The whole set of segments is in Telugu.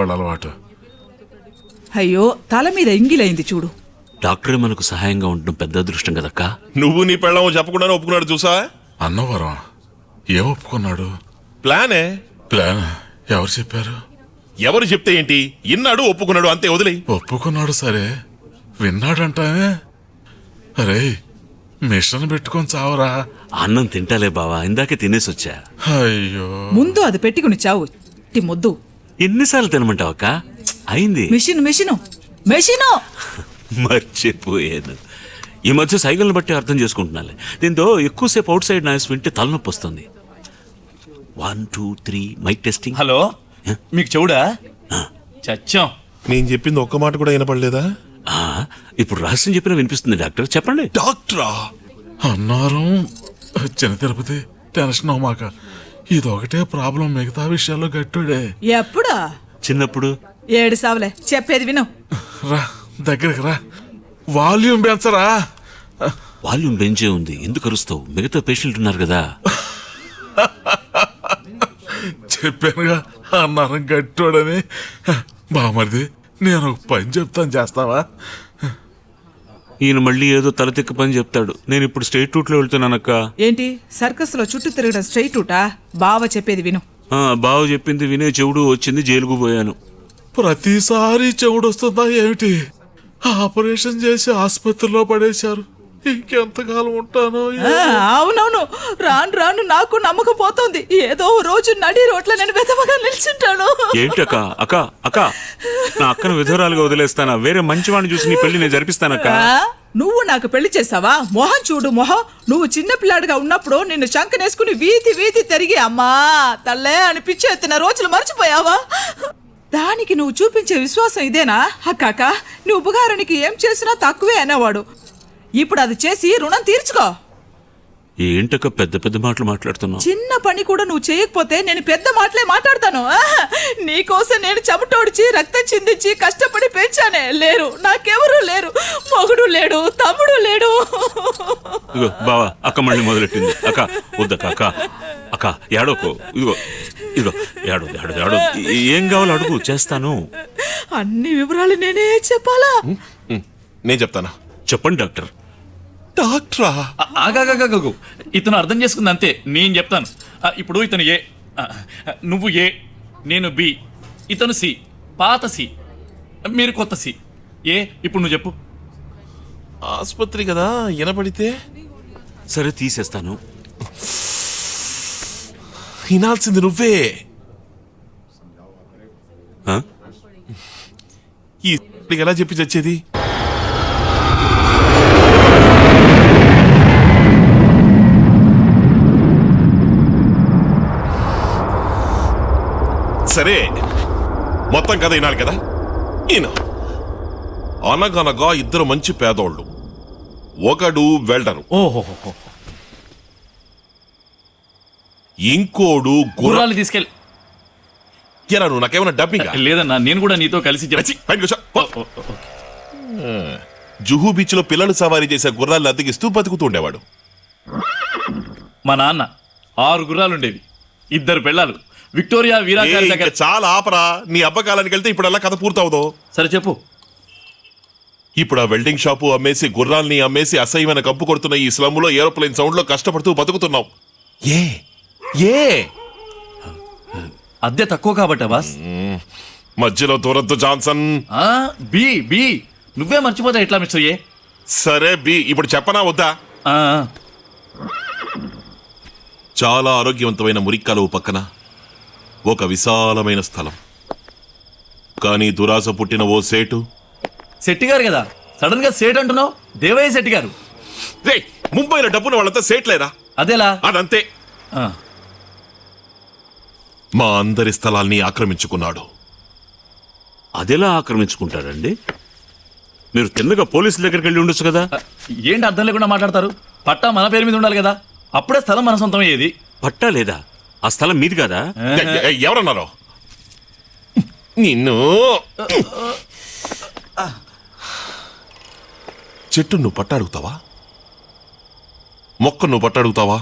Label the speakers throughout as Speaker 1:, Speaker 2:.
Speaker 1: వాళ్ళ అలవాటు.
Speaker 2: అయ్యో తల మీద ఎంగిలైంది చూడు.
Speaker 3: డాక్టరే మనకు సహాయంగా ఉండడం పెద్ద అదృష్టం కదక్కా.
Speaker 4: నువ్వు నీ పెళ్ళాము చెప్పకుండానే ఒప్పుకున్నాడు చూసా.
Speaker 1: అన్నవరం ఏం ఒప్పుకున్నాడు?
Speaker 4: ప్లానే.
Speaker 1: ప్లాన్ ఎవరు చెప్పారు?
Speaker 4: ఎవరు చెప్తే ఏంటి, ఇన్నాడు ఒప్పుకున్నాడు అంతే, వదిలే.
Speaker 1: ఒప్పుకున్నాడు సరే, విన్నాడంటానే. అరే మిషన్ పెట్టుకొని చావరా.
Speaker 3: అన్నం తింటాలే బావా, ఇందాకే తినేసి వచ్చా.
Speaker 1: అయ్యో
Speaker 2: ముందు అది పెట్టుకుని చావు ముద్దు.
Speaker 3: ఎన్నిసార్లు తినమంటావక్క? అయింది.
Speaker 2: మెషిన్ మెషిను మెషిను
Speaker 3: మర్చిపోయాను. ఈ మధ్య సైకిల్ని బట్టి అర్థం చేసుకుంటున్నాలే. దీంతో ఎక్కువసేపు అవుట్ సైడ్ నాయిస్ వింటే తలనొప్పి వస్తుంది. 1 2 3 మైక్ టెస్టింగ్.
Speaker 5: హలో, మీకు చెవుడా? చచ్చాం.
Speaker 4: నేను చెప్పింది ఒక్క మాట కూడా వినపడలేదా?
Speaker 3: ఇప్పుడు రహస్యం చెప్పినా వినిపిస్తుంది డాక్టర్, చెప్పండి.
Speaker 4: డాక్టరా?
Speaker 1: అన్నారం చిన్న తిరుపతి, టెన్షన్ అవ్వమాక. ఇదొకటే ప్రాబ్లం, మిగతా విషయాల్లో గట్టుడే.
Speaker 2: ఎప్పుడా?
Speaker 3: చిన్నప్పుడు.
Speaker 2: 7 సావులే, చెప్పేది విను.
Speaker 1: రా దగ్గరికి రా, వాల్యూమ్ పెంచరా.
Speaker 3: వాల్యూమ్ బెంచే ఉంది, ఎందుకు అరుస్తావు? మిగతా పేషెంట్ ఉన్నారు కదా.
Speaker 1: చెప్పానుగా అన్నారం గట్టోడని. బామర్ది నేను ఒక పని చెప్తాను, చేస్తావా?
Speaker 3: ఈయన మళ్ళీ ఏదో తలతిక్క పని చెప్తాడు. నేను ఇప్పుడు స్ట్రైట్ రూట్ లో వెళ్తున్నానక్క.
Speaker 2: ఏంటి సర్కస్ లో చుట్టూ తిరగడం స్ట్రైట్ రూటా? బావ చెప్పేది విను.
Speaker 3: బావ చెప్పింది వినే చెవుడు వచ్చింది, జైలుకు పోయాను.
Speaker 1: ప్రతిసారి చెవుడు వస్తుందా ఏమిటి? ఆపరేషన్ చేసి ఆసుపత్రిలో పడేశారు. ఇంకెంతకాలం ఉంటానో.
Speaker 2: అవునవును, రాను రాను నాకు నమ్మకం పోతుంది. ఏదో రోజు నడి రోడ్ల నేను వెతవగా నిల్చుంటాను.
Speaker 3: ఏంటి అక్క? అక్క అక్క నా అక్కను విధవరాలుగా వదిలేస్తానా? వేరే మంచివాడిని చూసి నీ పెళ్లి నేను జరిపిస్తానక్క.
Speaker 2: నువ్వు నాకు పెళ్లి చేస్తావా? మొహం చూడు మొహం. నువ్వు చిన్న పిల్లాడిగా ఉన్నప్పుడు నిన్ను శంకనేసుకుని వీధి వీధి తిరిగి అమ్మా తల్లే అని పిచ్చి ఎత్తిన రోజులు మర్చిపోయావా? దానికి నువ్వు చూపించే విశ్వాసం ఇదేనా? అక్కాక నువ్వు ఉపకారానికి ఏం చేసినా తక్కువే అనేవాడు. ఇప్పుడు అది చేసి రుణం తీర్చుకో.
Speaker 3: ఏంటక్క పెద్ద పెద్ద మాటలు మాట్లాడుతున్నావు?
Speaker 2: చిన్న పని కూడా నువ్వు చేయకపోతే నేను పెద్ద మాటలే మాట్లాడతాను. నీకోసం నేను చెమటోడిచి రక్తం చిందించి కష్టపడి పెంచానే. లేరు, నాకెవరూ లేరు. మొగుడు లేడు, తమ్ముడు లేడు.
Speaker 3: బావా అక్క మళ్ళీ మొదలెట్టింది. అక్క వద్దక్క, అక్క అక్క ఏడోకో. ఇదిగో ఇదిగో ఏడో ఏడో ఏడో. ఏం కావాలో అడుగు, చేస్తాను.
Speaker 2: అన్ని వివరాలు నేనే చెప్పాలా?
Speaker 4: నేను చెప్తాను.
Speaker 3: చెప్పండి డాక్టర్.
Speaker 4: డాక్టరా?
Speaker 5: ఆగాగాగాగు, ఇతను అర్థం చేసుకుంది అంతే, నేను చెప్తాను. ఇప్పుడు ఇతను ఏ, నువ్వు ఏ, నేను బి, ఇతను సి, పాత సి, మీరు కొత్త సి. ఏ ఇప్పుడు నువ్వు చెప్పు.
Speaker 4: ఆసుపత్రి కదా, వినపడితే.
Speaker 3: సరే తీసేస్తాను.
Speaker 4: వినాల్సింది నువ్వే. ఈ ఎలా చెప్పి చచ్చేది? సరే మొత్తం కథ వినాలి కదా. ఈయన అనగనగా ఇద్దరు మంచి పేదోళ్ళు. ఒకడు వెల్డరు,
Speaker 5: ఓహో,
Speaker 4: ఇంకోడు
Speaker 5: గుర్రాలు తీసుకెళ్ళి.
Speaker 4: ఎరా నువ్వు నాకేమన్నా డబ్బింగ్?
Speaker 5: లేదన్నా, నేను కూడా నీతో కలిసి
Speaker 4: జుహూ బీచ్ లో పిల్లలు సవారీ చేసే గుర్రాలు అద్దెకిస్తూ బతుకుతుండేవాడు.
Speaker 5: మా నాన్న 6 గుర్రాలుండేవి, 2 పెళ్ళాలు. విక్టోరియా వీరాగారి దగ్గర.
Speaker 4: చాలా ఆపరా, నీ అబ్బకాలానికి వెళ్తే ఇప్పుడు అలా కథ పూర్తవుదో.
Speaker 5: సరే చెప్పు.
Speaker 4: ఇప్పుడు ఆ వెల్డింగ్ షాపు అమ్మేసి గుర్రాల్ని అమ్మేసి అసహ్యమైన కంపు కొడుతున్న ఈ స్లమ్ లో ఏరోప్లేన్ సౌండ్ లో కష్టపడుతూ బతుకుతున్నాం. ఏ ఏ
Speaker 5: అద్దె తక్కువ కాబట్టా బాస్?
Speaker 4: మధ్యలో దూరద్దు జాన్సన్.
Speaker 5: బి బి నువ్వే మర్చిపోతా ఎట్లా మిస్టర్ ఏ?
Speaker 4: సరే బి, ఇప్పుడు చెప్పనా వద్దా? చాలా ఆరోగ్యవంతమైన మురిక్కాలువ పక్కన ఒక విశాలమైన స్థలం. కానీ దురాశ పుట్టిన ఓ సేటు.
Speaker 5: శెట్టి గారు కదా, సడన్ గా సేట్ అంటున్నావు? దేవయ్య శెట్టి గారు.
Speaker 4: రే, ముంబైలో డబ్బున వాళ్ళంతా సేట్లేరా?
Speaker 5: అదేలా?
Speaker 4: అదంతే. మా అందరి స్థలాల్ని ఆక్రమించుకున్నాడు.
Speaker 3: అదెలా ఆక్రమించుకుంటాడండి? మీరు తిన్నగా పోలీసుల దగ్గరికి వెళ్ళి ఉండొచ్చు కదా.
Speaker 5: ఏంటి అర్థం లేకుండా మాట్లాడతారు? పట్టా మన పేరు మీద ఉండాలి కదా, అప్పుడే స్థలం మన సొంతం అయ్యేది.
Speaker 3: పట్టా లేదా? ఆ స్థలం మీది కదా?
Speaker 4: ఎవరన్నారో నిన్ను? చెట్టు నువ్వు పట్టాడుగుతావా? మొక్క నువ్వు పట్టాడుగుతావా?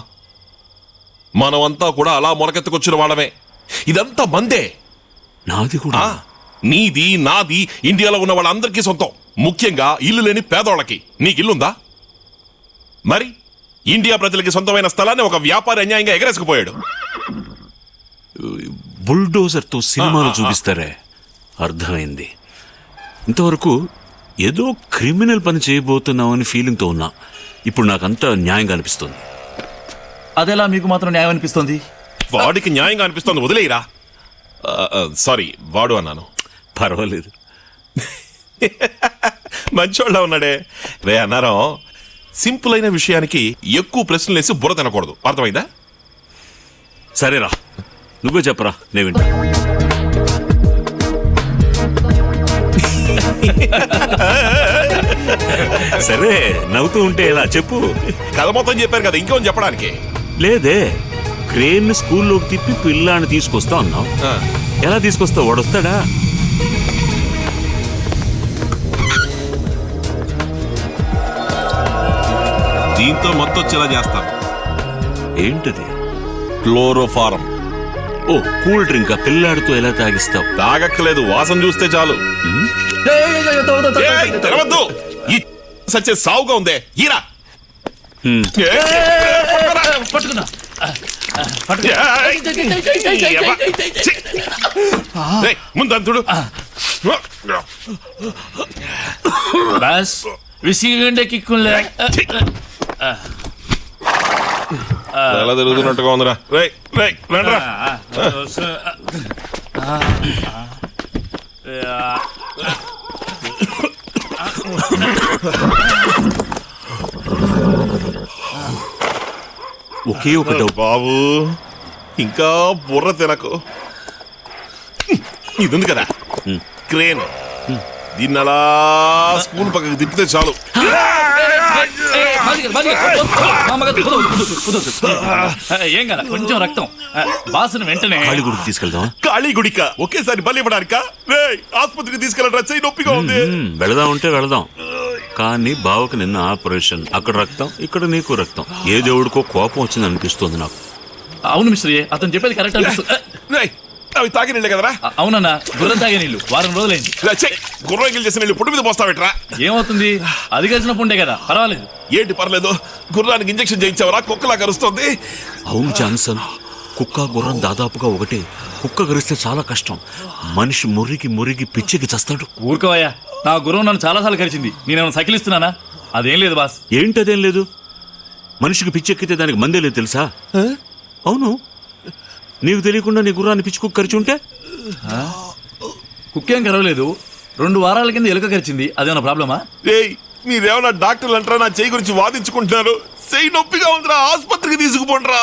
Speaker 4: మనమంతా కూడా అలా మొరకెత్తుకొచ్చిన వాళ్ళమే. ఇదంతా మందే.
Speaker 3: నాది కూడా.
Speaker 4: నీది నాది ఇండియాలో ఉన్న వాళ్ళందరికీ సొంతం, ముఖ్యంగా ఇల్లు లేని పేదవాళ్ళకి. నీకు ఇల్లుందా? మరి ఇండియా ప్రజలకి సొంతమైన స్థలాన్ని ఒక వ్యాపారి అన్యాయంగా ఎగరేసుకుపోయాడు.
Speaker 3: బుల్డోజర్తో సినిమాలు చూపిస్తారే, అర్థమైంది. ఇంతవరకు ఏదో క్రిమినల్ పని చేయబోతున్నామని ఫీలింగ్తో ఉన్నా. ఇప్పుడు నాకంతా న్యాయంగా అనిపిస్తుంది.
Speaker 5: అదెలా మీకు మాత్రం న్యాయం అనిపిస్తుంది?
Speaker 4: వాడికి న్యాయంగా అనిపిస్తోంది, వదిలేయరా. సారీ, వాడు అన్నాను.
Speaker 3: పర్వాలేదు.
Speaker 4: మంచోళ్ళ ఉన్నాడే. రే అన్నారం, సింపుల్ అయిన విషయానికి ఎక్కువ ప్రశ్నలు వేసి బుర్ర తినకూడదు, అర్థమైందా?
Speaker 3: సరేరా, నువ్వే చెప్పరా, నేను వింటా. సరే, నవ్వుతూ ఉంటే ఎలా చెప్పు.
Speaker 4: కథ మొత్తం చెప్పారు కదా, ఇంకేమని చెప్పడానికి?
Speaker 3: లేదే, క్రేన్ స్కూల్లోకి తిప్పి పిల్లాన్ని తీసుకొస్తా అన్నావు. ఎలా తీసుకొస్తావు? వాడొస్తాడా?
Speaker 4: దీంతో మొత్తం వచ్చేలా చేస్తాను.
Speaker 3: ఏంటది?
Speaker 4: క్లోరోఫారం.
Speaker 3: ఓ, కూల్ డ్రింక్. ఆ పిల్లాడితో ఎలా తాగిస్తావు?
Speaker 4: తాగక్కలేదు, వాసన చూస్తే చాలు. ఏయ్, తెరవద్దు. ఈ సచ్చే సావుగా ఉందే, ఈరా.
Speaker 5: పట్టుకున్నా.
Speaker 4: ముందంతుడు
Speaker 5: బస్ విసిగండే కిక్కులే.
Speaker 4: ఎలా తిరుగుతున్నట్టుగా ఉందిరా. రేయ్ రేయ్ రండ్రా.
Speaker 3: ఒకే ఒక డౌట్
Speaker 4: బాబు, ఇంకా బుర్ర తినకు. ఇది ఉంది కదా క్రేన్, దీన్ని అలా స్కూల్ పక్కకి తిప్పితే చాలు.
Speaker 5: ఏం కదా, కొంచెం రక్తం. బాసును వెంటనే
Speaker 3: కాళీగుడికి తీసుకెళ్దాం.
Speaker 4: ఖాళీ గుడిక ఒకేసారి బలి ఇవ్వడానిక? రేయ్, ఆసుపత్రికి తీసుకెళ్ళరా, చెయ్యి నొప్పిగా ఉంది.
Speaker 3: వెళదాం అంటే వెళదాం, కానీ బావకు నిన్న ఆపరేషన్. అక్కడ రక్తం, ఇక్కడ నీకు రక్తం. ఏ దేవుడికో కోపం వచ్చింది అనిపిస్తుంది నాకు.
Speaker 5: అవును మిస్టర్, అతను చెప్పేది కరెక్ట్ అనిపిస్తుంది.
Speaker 4: రేయ్, అవి తాగి నీళ్ళే కదరా.
Speaker 5: అవునన్నా, గుర్రం తాగే నీళ్ళు వారం రోజులైంది.
Speaker 4: గుర్రం చేసిన నీళ్ళు పుట్టు మీద పోస్తావేట్రా?
Speaker 5: ఏమవుతుంది, అది కలిసిన పుండే కదా, పర్వాలేదు.
Speaker 4: ఏంటి పర్లేదు? గుర్రానికి ఇంజెక్షన్ చేయించావరా? కుక్కలా కరుస్తుంది.
Speaker 3: అవును జాన్సన్, కుక్క గుర్రం దాదాపుగా ఒకటే. కుక్క గరిస్తే చాలా కష్టం. మనిషి మురిగి మురిగి పిచ్చికి చస్తాడు.
Speaker 5: ఊరుకోవయ్యా, నా గుర్రం నన్ను చాలాసార్లు కరిచింది. నేనేమైనా సకిలిస్తున్నానా? అదేం లేదు బాస్.
Speaker 3: ఏంటదేం లేదు? మనిషికి పిచ్చెక్కితే దానికి మందే లేదు తెలుసా? అవును, నీకు తెలియకుండా నీ గుర్రాన్ని పిచ్చి కుక్క కరిచి ఉంటే?
Speaker 5: కుక్కేం కరవలేదు, 2 వారాల కింద ఎలుక కరిచింది. అదేమన్నా ప్రాబ్లమా?
Speaker 4: రేయ్, మీరేమన్నా డాక్టర్లు అంటారా? నా చెయ్యి గురించి వాదించుకుంటున్నారు. చెయ్యి నొప్పిగా ఉందిరా, ఆసుపత్రికి తీసుకుపోండిరా.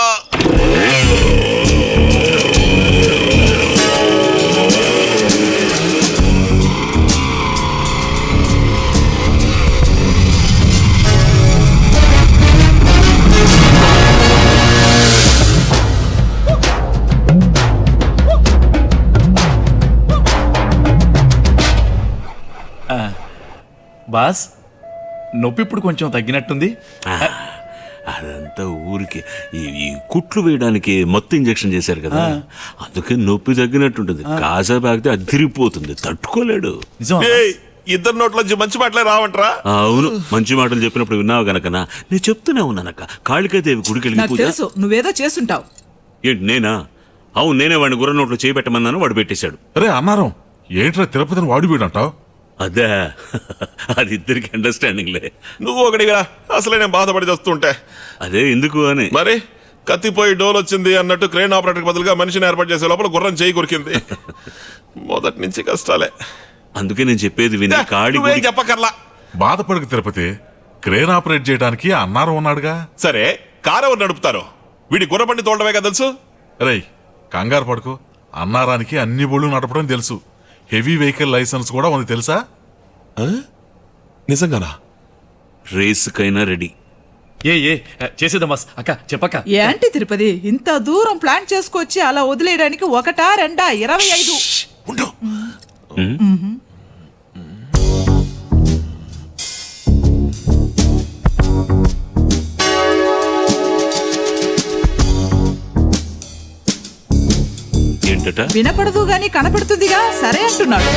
Speaker 5: బాస్, నొప్పి ఇప్పుడు కొంచెం తగ్గినట్టుంది.
Speaker 3: అదంతా ఊరికి ఈ కుట్లు వేయడానికి మొత్తం ఇంజెక్షన్ చేశారు కదా, అందుకే నొప్పి తగ్గినట్టుంటుంది. కాసేపు ఆగితే అదిరిపోతుంది, తట్టుకోలేడు.
Speaker 5: నిజం?
Speaker 4: ఏయ్, ఇద్దరు నోట్లోంచి మంచి మాటలే రావంటరా?
Speaker 3: అవును, మంచి మాటలు చెప్పినప్పుడు విన్నావు గనకనా నేను చెప్తూనే ఉన్నానక్క. కాళికాదేవి గుడికి
Speaker 2: నాకు
Speaker 3: వెళ్ళి
Speaker 2: తెలుసు నువ్వేదో చేసుంటావు.
Speaker 3: ఏంటి నేనా? అవును, నేనే వాడిని గుర్ర నోట్లో చేయబెట్టమన్నాను, వాడు పెట్టేశాడు.
Speaker 1: రే అన్నారం, ఏంట్రా తిరుపతిని వాడిపోయినంటావు?
Speaker 3: అదే, అది ఇద్దరికి అండర్స్టాండింగ్లే.
Speaker 4: నువ్వు ఒకటిగా, అసలే నేను బాధపడి వస్తుంటే.
Speaker 3: అదే ఎందుకు అని.
Speaker 4: మరి కత్తిపోయి డోల్ వచ్చింది అన్నట్టు క్రేన్ ఆపరేటర్ బదులుగా మనిషిని ఏర్పాటు చేసే లోపల గుర్రం చేయి కొరికింది. మొదటి నుంచి కష్టాలే.
Speaker 3: అందుకే నేను చెప్పేది విని కాళీ
Speaker 4: నువ్వేం
Speaker 3: గుడికి
Speaker 4: చెప్పకర్లా.
Speaker 1: బాధపడకు తిరుపతి, క్రేన్ ఆపరేట్ చేయడానికి అన్నారం ఉన్నాడుగా.
Speaker 4: సరే, కారు ఎవరు నడుపుతారు? వీడి గుర్రబండి తోలడమే కదా తెలుసు.
Speaker 1: రేయ్, కంగారు పడుకో. అన్నారానికి అన్ని బళ్ళు నడపడం తెలుసు. హెవీ వెహికల్ లైసెన్స్ కూడా ఉంది తెలుసా?
Speaker 4: నిజంగానా?
Speaker 3: రేసుకైనా రెడీ.
Speaker 5: చేసేద్దాం బాస్. అక్క చెప్పక్క.
Speaker 2: ఏంటి తిరుపతి, ఇంత దూరం ప్లాన్ చేసుకొచ్చి అలా వదిలేయడానికి 1, 2, 25?
Speaker 4: ఉండు.
Speaker 3: ఏంటి ఏంటట
Speaker 2: వినపడదు గాని కనపడుతుందిగా సరే అంటున్నాడు.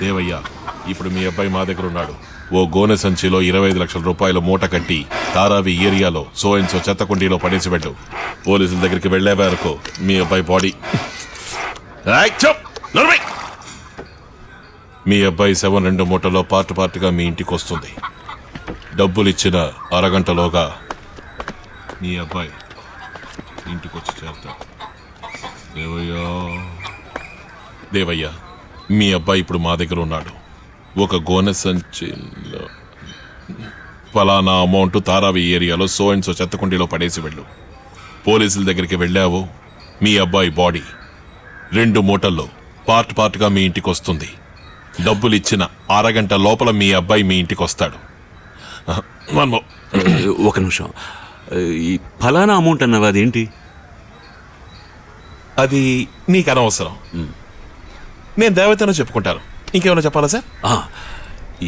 Speaker 4: దేవయ్య, ఇప్పుడు మీ అబ్బాయి మా దగ్గర ఉన్నాడు. ఓ గోనె సంచిలో 25 లక్షల రూపాయల మూట కట్టి తారావి ఏరియాలో సో అండ్ సో చెత్త కుండీలో పడేసి వెళ్ళు. పోలీసుల దగ్గరికి వెళ్ళేవే వరకు మీ అబ్బాయి బాడీ మీ అబ్బాయి శవం 2 మూటల్లో పార్ట్గా మీ ఇంటికి వస్తుంది. డబ్బులు ఇచ్చిన అరగంటలోగా మీ అబ్బాయి ఇంటికి వచ్చి చేస్తాడు. దేవయ్య, మీ అబ్బాయి ఇప్పుడు మా దగ్గర ఉన్నాడు. ఒక గోనె సంచిలో ఫలానా అమౌంట్ తారావి ఏరియాలో సో అండ్ సో చెత్తకుండీలో పడేసి వెళ్ళు. పోలీసుల దగ్గరికి వెళ్ళావు, మీ అబ్బాయి బాడీ 2 మూటల్లో పార్ట్గా మీ ఇంటికి వస్తుంది. డబ్బులు ఇచ్చిన అరగంట లోపల మీ అబ్బాయి మీ ఇంటికి వస్తాడు.
Speaker 3: ఒక నిమిషం, ఈ ఫలానా అమౌంట్ అన్నవి అదేంటి?
Speaker 4: అది నీకు అనవసరం. నేను దేవతను చెప్పుకుంటాను. ఇంకేమైనా చెప్పాలా సార్?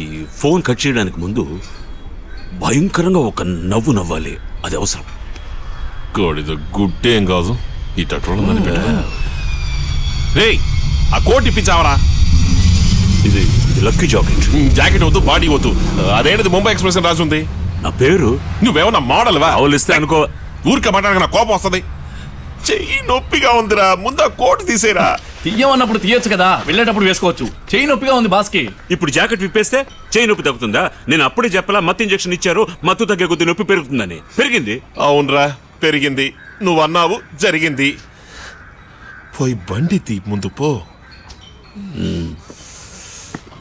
Speaker 3: ఈ ఫోన్ కట్ చేయడానికి ముందు భయంకరంగా ఒక నవ్వు నవ్వాలి, అది అవసరం.
Speaker 4: కోడిదో గుడ్డేం కాదు, ఈ టట్రోల్ రే ఆ కోట్ ఇప్పించావరా?
Speaker 3: ఇది లక్కీ జాకెట్.
Speaker 4: జాకెట్ వద్దు, బాడీ వద్దు. అదేంటిది ముంబై ఎక్స్ప్రెస్ రాసి ఉంది.
Speaker 3: నా పేరు
Speaker 4: నువ్వేమన్నా మోడల్ వా?
Speaker 3: అవలిస్తే అనుకో.
Speaker 4: ఊరికే మాట్లాడక నా కోపం వస్తుంది. చెయ్యి నొప్పిగా ఉందిరా, ముందు ఆ కోట్ తీసేరా.
Speaker 5: తీయమన్నప్పుడు తీయొచ్చు కదా, వెళ్ళేటప్పుడు వేసుకోవచ్చు. చెయ్యి నొప్పిగా ఉంది బాస్కి.
Speaker 3: ఇప్పుడు జాకెట్ విప్పేస్తే చేయి నొప్పి తగ్గుతుందా? నేను అప్పుడే చెప్పలా మత్తు ఇంజెక్షన్ ఇచ్చారు, మత్తు తగ్గే కొద్ది నొప్పి పెరుగుతుందని. పెరిగింది.
Speaker 4: అవునరా, పెరిగింది. నువ్వు అన్నావు, జరిగింది. పోయి బండి తీ, ముందు పో.